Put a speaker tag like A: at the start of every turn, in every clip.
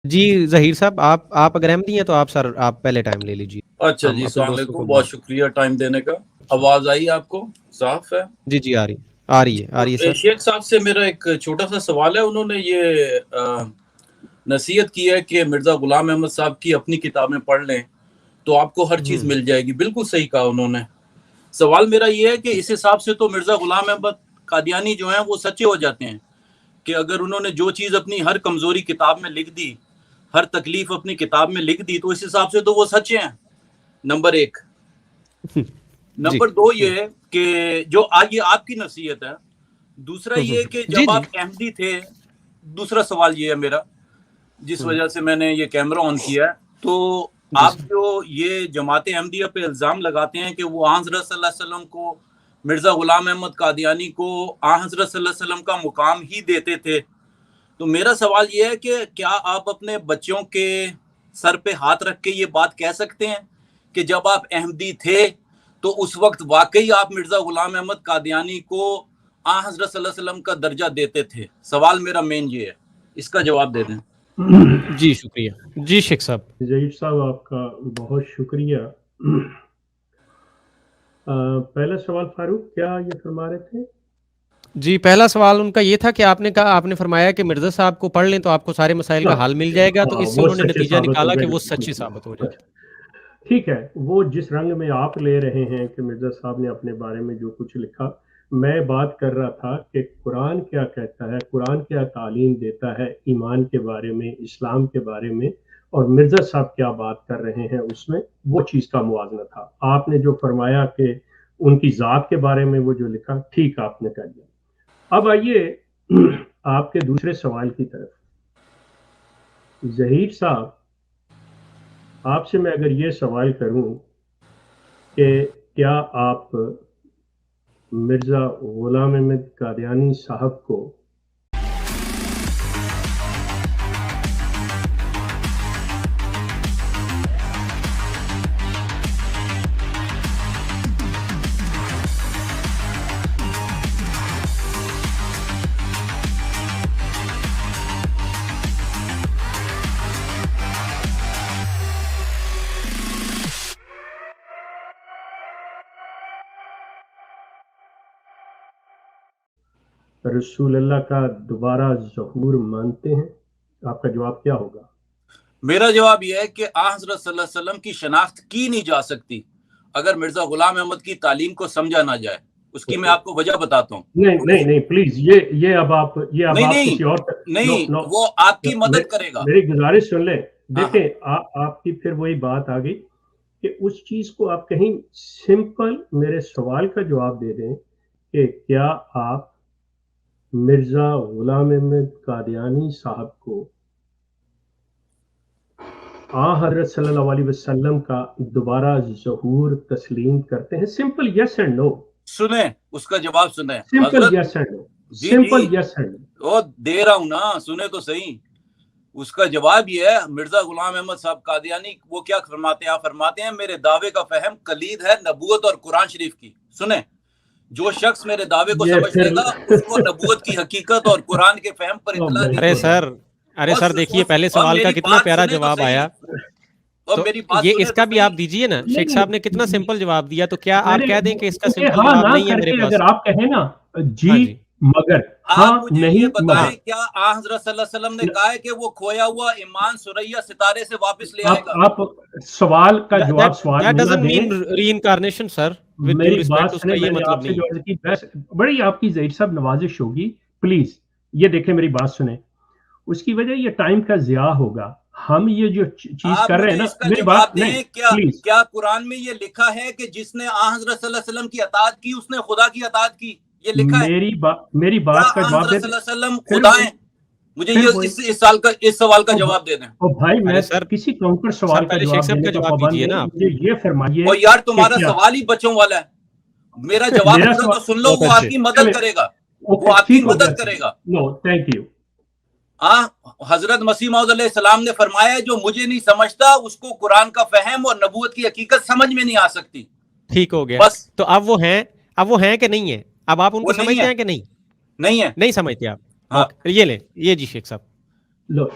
A: جی ظہیر صاحب آپ اگر احمدی ہیں تو آپ سر آپ پہلے ٹائم لے لیجیے.
B: اچھا جی، السلام علیکم، بہت شکریہ ٹائم دینے کا. آواز آئی آپ کو صاف ہے؟
A: جی آ رہی ہے سر.
B: شیخ صاحب سے میرا ایک چھوٹا سا سوال ہے. انہوں نے یہ نصیحت کی ہے کہ مرزا غلام احمد صاحب کی اپنی کتابیں پڑھ لیں تو آپ کو ہر چیز مل جائے گی. بالکل صحیح کہا انہوں نے. سوال میرا یہ ہے کہ اس حساب سے تو مرزا غلام احمد قادیانی جو ہیں وہ سچے ہو جاتے ہیں کہ اگر انہوں نے جو چیز اپنی ہر کمزوری کتاب میں لکھ دی، ہر تکلیف اپنی کتاب میں لکھ دی، تو اس حساب سے تو وہ سچے ہیں. نمبر ایک. نمبر دو یہ ہے کہ جو آج یہ آپ کی نصیحت ہے. دوسرا یہ کہ جب آپ احمدی تھے، دوسرا سوال یہ ہے میرا جس وجہ سے میں نے یہ کیمرہ آن کیا ہے، تو آپ جو یہ جماعت احمدیہ پہ الزام لگاتے ہیں کہ وہ آن حضرت صلی اللہ علیہ وسلم کو، مرزا غلام احمد قادیانی کو آن حضرت صلی اللہ علیہ وسلم کا مقام ہی دیتے تھے، تو میرا سوال یہ ہے کہ کیا آپ اپنے بچوں کے سر پہ ہاتھ رکھ کے یہ بات کہہ سکتے ہیں کہ جب آپ احمدی تھے تو اس وقت واقعی آپ مرزا غلام احمد قادیانی کو آن حضرت صلی اللہ علیہ وسلم کا درجہ دیتے تھے؟ سوال میرا مین یہ ہے، اس کا جواب دے دیں.
A: جی شکریہ. جی شیخ صاحب.
C: ظہیر صاحب آپ کا بہت شکریہ. پہلا سوال فاروق کیا یہ فرما رہے تھے؟
A: جی پہلا سوال ان کا یہ تھا کہ آپ نے فرمایا کہ مرزا صاحب کو پڑھ لیں تو آپ کو سارے مسائل کا حل مل جائے گا، تو اس سے انہوں نے نتیجہ نکالا کہ وہ سچی ثابت ہو جائے.
C: ٹھیک ہے، وہ جس رنگ میں آپ لے رہے ہیں کہ مرزا صاحب نے اپنے بارے میں جو کچھ لکھا، میں بات کر رہا تھا کہ قرآن کیا کہتا ہے، قرآن کیا تعلیم دیتا ہے ایمان کے بارے میں، اسلام کے بارے میں، اور مرزا صاحب کیا بات کر رہے ہیں اس میں، وہ چیز کا موازنہ تھا. آپ نے جو فرمایا کہ ان کی ذات کے بارے میں وہ جو لکھا، ٹھیک آپ نے کر دیا. اب آئیے آپ کے دوسرے سوال کی طرف. ظہیر صاحب، آپ سے میں اگر یہ سوال کروں کہ کیا آپ مرزا غلام احمد قادیانی صاحب کو رسول اللہ کا دوبارہ ظہور مانتے ہیں؟ آپ کا جواب کیا ہوگا؟
B: میرا جواب یہ ہے کہ آن حضرت صلی اللہ علیہ وسلم کی شناخت کی نہیں جا سکتی اگر مرزا غلام احمد کی تعلیم کو سمجھا نہ جائے. اس کی میں آپ کو وجہ بتاتا ہوں.
C: نہیں پلیز، یہ اب آپ کسی اور
B: نہیں، وہ آپ کی مدد کرے گا.
C: میری گزارش سن لیں. دیکھیں آپ کی پھر وہی بات آ گئی کہ اس چیز کو آپ کہیں سمپل میرے سوال کا جواب دے دیں کہ کیا آپ مرزا غلام احمد قادیانی صاحب کو حضرت صلی اللہ علیہ وسلم کا دوبارہ ظہور تسلیم کرتے ہیں؟ Simple yes and no.
B: سنیں اس کا جواب سنیں.
C: Simple yes and no. Simple yes and no.
B: وہ دے رہا ہوں نا، سنیں تو صحیح. اس کا جواب یہ ہے، مرزا غلام احمد صاحب قادیانی وہ کیا فرماتے ہیں؟ آپ فرماتے ہیں میرے دعوے کا فہم کلید ہے نبوت اور قرآن شریف کی. سنیں، جو شخص میرے دعوے کو سمجھ لے گا اس کو نبوت کی حقیقت اور قرآن کے فہم پر اطلاع دی جائے گی.
A: ارے سر دیکھیے پہلے سوال کا کتنا پیارا جواب آیا، تو یہ اس کا بھی آپ دیجئے نا. شیخ صاحب نے کتنا سمپل جواب دیا، تو کیا آپ کہہ دیں کہ اس کا سمپل جواب نہیں ہے میرے پاس؟
C: اگر آپ کہیں نا جی مگر
B: آپ مجھے یہ بتائیں کیا آن حضرت صلی اللہ علیہ وسلم نے کہا ہے کہ وہ کھویا ہوا ایمان ثریا ستارے سے واپس لے آئے گا؟
C: آپ سوال کا جواب سوال
A: That doesn't mean reincarnation, sir.
C: میری بات سنیں، میں نے آپ سے جو کی بڑی آپ کی ظہیر صاحب نوازش ہوگی، پلیز یہ دیکھیں میری بات سنیں. اس کی وجہ یہ ٹائم کا ضیاع ہوگا. ہم یہ جو چیز کر رہے ہیں نا، میری بات نہیں، پلیز.
B: کیا قرآن میں یہ لکھا ہے کہ جس نے آن حضرت صلی اللہ علیہ وسلم کی اطاعت کی اس نے خدا کی اطاعت کی؟ یہ لکھا ہے؟
C: میری بات کا جواب دے.
B: صلی اللہ علیہ وسلم خدا ہیں؟ مجھے اس سوال کا جواب دے دیں.
C: بھائی میں کسی کاؤنٹر سوال کا جواب دیجیے نا. یہ فرمائیے.
B: اور یار تمہارا سوال ہی بچوں والا ہے. میرا جواب تو سن لو، وہ آپ کی مدد کرے گا. وہ آپ کی مدد کرے گا.
C: نو تھینک یو.
B: حضرت مسیح موعود علیہ السلام نے فرمایا جو مجھے نہیں سمجھتا اس کو قرآن کا فہم اور نبوت کی حقیقت سمجھ میں نہیں آ سکتی.
A: ٹھیک ہو گیا.
B: بس
A: تو اب وہ ہیں کہ نہیں ہے؟ اب آپ ان کو سمجھتے ہیں کہ نہیں؟
B: نہیں ہے.
A: نہیں سمجھتے آپ. یہ لیں، یہ جی شیخ صاحب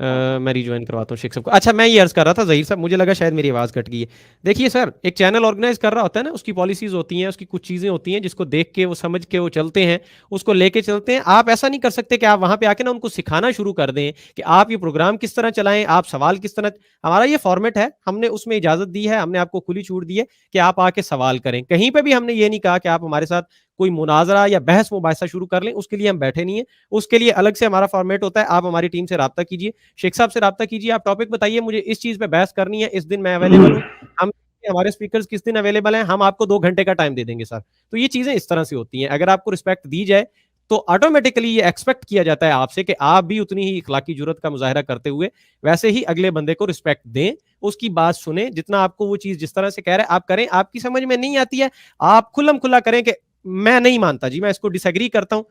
A: میں ریجوائن کرواتا ہوں شیخ صاحب کو. اچھا میں یہ عرض کر رہا تھا ظہیر صاحب, مجھے لگا شاید میری آواز کٹ گئی ہے. دیکھیے سر, ایک چینل آرگنائز کر رہا ہوتا ہے نا, اس کی پالیسیز ہوتی ہیں, اس کی کچھ چیزیں ہوتی ہیں جس کو دیکھ کے وہ سمجھ کے وہ چلتے ہیں, اس کو لے کے چلتے ہیں. آپ ایسا نہیں کر سکتے کہ آپ وہاں پہ آ کے نا ان کو سکھانا شروع کر دیں کہ آپ یہ پروگرام کس طرح چلائیں, آپ سوال کس طرح. ہمارا یہ فارمیٹ ہے, ہم نے اس میں اجازت دی ہے, ہم نے آپ کو کھلی چھوٹ دی ہے کہ آپ آ کے سوال کریں. کہیں پہ بھی ہم نے یہ نہیں کہا کہ آپ ہمارے ساتھ کوئی مناظرہ یا بحث مباحثہ شروع کر لیں, اس کے لیے ہم بیٹھے نہیں ہیں. اس کے لیے الگ سے ہمارا فارمیٹ ہوتا ہے. آپ ہماری ٹیم سے رابطہ کیجیے, شیخ صاحب سے رابطہ کیجیے, آپ ٹاپک بتائیے مجھے اس چیز پہ بحث کرنی ہے, اس دن میں اویلیبل ہوں. ہم ہمارے اسپیکرز کس دن اویلیبل ہیں, ہم آپ کو 2 گھنٹے کا ٹائم دے دیں گے سر. تو یہ چیزیں اس طرح سے ہوتی ہیں. اگر آپ کو رسپیکٹ دی جائے تو آٹومیٹکلی یہ ایکسپیکٹ کیا جاتا ہے آپ سے کہ آپ بھی اتنی ہی اخلاقی جرات کا مظاہرہ کرتے ہوئے ویسے ہی اگلے بندے کو رسپیکٹ دیں, اس کی بات سنیں, جتنا آپ کو وہ چیز جس طرح سے کہہ رہے ہیں آپ کریں. آپ کی سمجھ میں نہیں آتی ہے آپ کھلم کھلا کریں کہ میں نہیں مانتا جی, میں اس کو ڈس ایگری کرتا ہوں,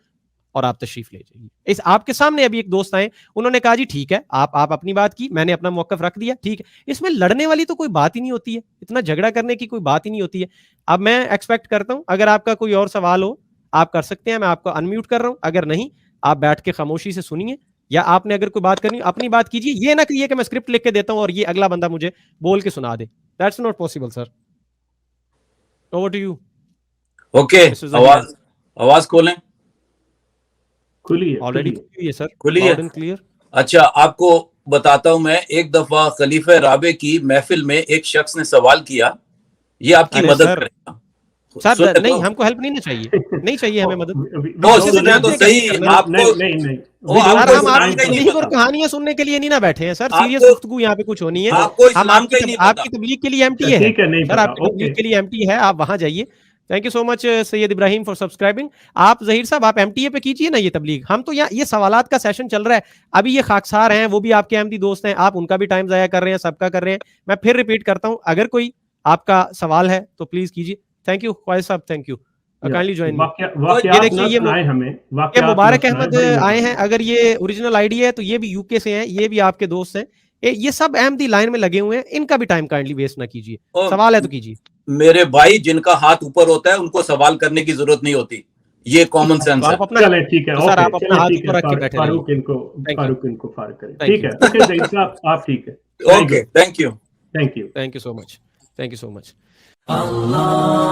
A: اور آپ تشریف لے جائیے. اس آپ کے سامنے ابھی ایک دوست آئے, انہوں نے کہا جی ٹھیک ہے, آپ اپنی بات کی, میں نے اپنا موقف رکھ دیا, ٹھیک ہے. اس میں لڑنے والی تو کوئی بات ہی نہیں ہوتی ہے, اتنا جھگڑا کرنے کی کوئی بات ہی نہیں ہوتی ہے. اب میں ایکسپیکٹ کرتا ہوں اگر آپ کا کوئی اور سوال ہو آپ کر سکتے ہیں, میں آپ کو انمیوٹ کر رہا ہوں. اگر نہیں آپ بیٹھ کے خاموشی سے سنیے, یا آپ نے اگر کوئی بات کرنی اپنی بات کیجیے. یہ نہ کہیے کہ میں اسکرپٹ لکھ کے دیتا ہوں اور یہ اگلا بندہ مجھے بول کے سنا دے. That's not possible sir. Over to you.
B: Okay, آواز کھولیں.
C: کھلی
A: ہے سر,
B: کھلی ہے. اچھا آپ کو بتاتا ہوں میں, ایک دفعہ خلیفہ رابع کی محفل میں ایک شخص نے سوال کیا, یہ آپ کی مدد کرے گا.
A: سر نہیں, ہم کو ہیلپ نہیں چاہیے, نہیں چاہیے ہمیں مدد. کہانیاں سننے کے لیے نہیں نہ بیٹھے ہیں سر, سیریس گفتگو یہاں پہ کچھ ہونی ہے. ہم آپ کی تبلیغ کے لیے ایم ٹی ہے سر, آپ کی تبلیغ کے لیے ایم ٹی ہے, آپ وہاں جائیے. Thank you so much Syed Ibrahim for subscribing. آپ ظہیر صاحب آپ ایم ٹی اے پہ کیجیے نا یہ تبلیغ. ہم تو یہ سوالات کا سیشن چل رہا ہے, ابھی یہ خاکسار ہیں, وہ بھی آپ کے احمدی دوست ہیں, آپ ان کا بھی ٹائم ضائع کر رہے ہیں, سب کا کر رہے ہیں. میں پھر ریپیٹ کرتا ہوں, اگر کوئی آپ کا سوال ہے تو پلیز کیجیے. تھینک یو خواجہ صاحب, تھینک یو. کائنڈلی جوائن یہ مبارک احمد آئے ہیں, اگر یہ اوریجنل آئی ڈی ہے تو یہ بھی یو کے سے ہیں, یہ بھی آپ کے دوست ہیں, یہ سب احمدی لائن میں لگے ہوئے ہیں, ان کا بھی ٹائم کائنڈلی ویسٹ نہ کیجیے. سوال ہے تو کیجیے.
B: میرے بھائی جن کا ہاتھ اوپر ہوتا ہے ان کو سوال کرنے کی ضرورت نہیں ہوتی, یہ کامن سینس ہے.
C: ٹھیک ہے, آپ اپنا ہاتھ اوپر رکھ کے بیٹھے رہیے. فاروق ان کو فار کریں, ٹھیک ہے. اوکے ظہیر صاحب آپ ٹھیک ہے.
B: Okay, thank you,
A: thank you so much, thank you so much. Allah